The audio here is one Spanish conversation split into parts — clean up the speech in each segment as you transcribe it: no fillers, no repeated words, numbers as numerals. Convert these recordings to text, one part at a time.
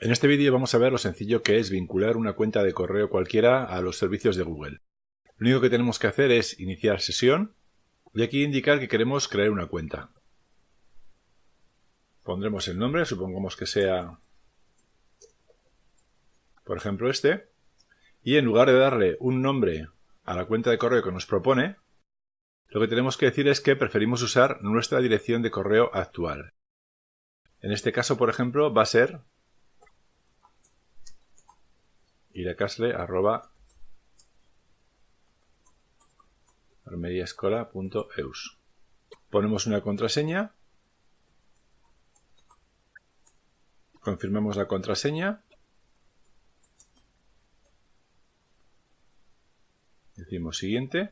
En este vídeo vamos a ver lo sencillo que es vincular una cuenta de correo cualquiera a los servicios de Google. Lo único que tenemos que hacer es iniciar sesión y aquí indicar que queremos crear una cuenta. Pondremos el nombre, supongamos que sea, por ejemplo, este. Y en lugar de darle un nombre a la cuenta de correo que nos propone, lo que tenemos que decir es que preferimos usar nuestra dirección de correo actual. En este caso, por ejemplo, va a ser iracasle@armediaescola.eus. Ponemos una contraseña, confirmamos la contraseña, decimos siguiente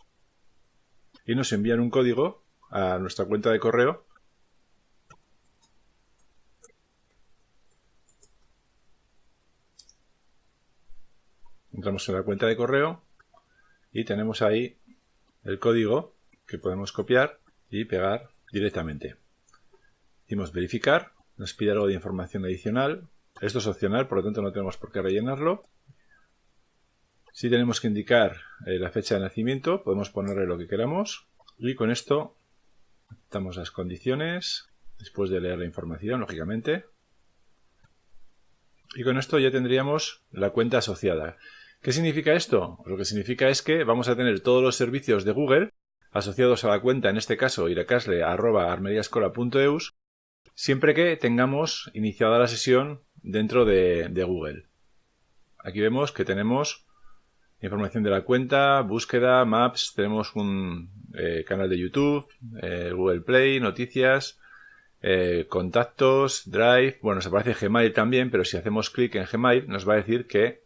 y nos envían un código a nuestra cuenta de correo. Entramos en la cuenta de correo y tenemos ahí el código que podemos copiar y pegar directamente. Decimos verificar, nos pide algo de información adicional. Esto es opcional, por lo tanto no tenemos por qué rellenarlo. Si tenemos que indicar la fecha de nacimiento, podemos ponerle lo que queramos. Y con esto aceptamos las condiciones, después de leer la información, lógicamente. Y con esto ya tendríamos la cuenta asociada. ¿Qué significa esto? Lo que significa es que vamos a tener todos los servicios de Google asociados a la cuenta, en este caso iracasle@armediaescola.eus, siempre que tengamos iniciada la sesión dentro de Google. Aquí vemos que tenemos información de la cuenta, búsqueda, maps, tenemos un canal de YouTube, Google Play, noticias, contactos, Drive, bueno, nos aparece Gmail también, pero si hacemos clic en Gmail nos va a decir que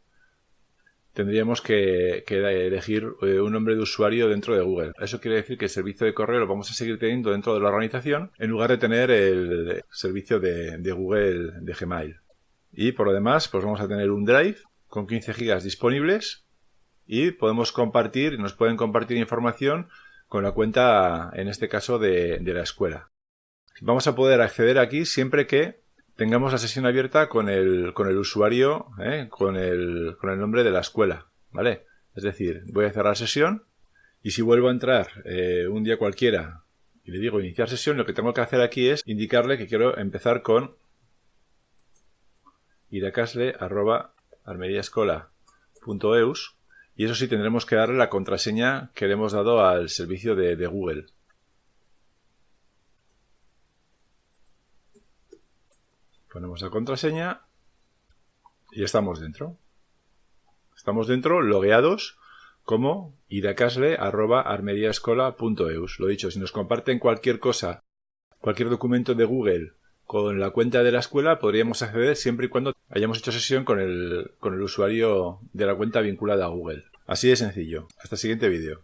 tendríamos que elegir un nombre de usuario dentro de Google. Eso quiere decir que el servicio de correo lo vamos a seguir teniendo dentro de la organización en lugar de tener el servicio de Google de Gmail. Y por lo demás, pues vamos a tener un Drive con 15 GB disponibles y podemos compartir, nos pueden compartir información con la cuenta, en este caso, de la escuela. Vamos a poder acceder aquí siempre que tengamos la sesión abierta con el usuario, con el nombre de la escuela, ¿vale? Es decir, voy a cerrar sesión y si vuelvo a entrar un día cualquiera y le digo iniciar sesión, lo que tengo que hacer aquí es indicarle que quiero empezar con iracasle@armediaescola.eus y eso sí tendremos que darle la contraseña que le hemos dado al servicio de Google. Ponemos la contraseña y estamos dentro. Estamos dentro, logueados como iracasle@armediaescola.eus. Lo dicho, si nos comparten cualquier cosa, cualquier documento de Google con la cuenta de la escuela, podríamos acceder siempre y cuando hayamos hecho sesión con el usuario de la cuenta vinculada a Google. Así de sencillo. Hasta el siguiente vídeo.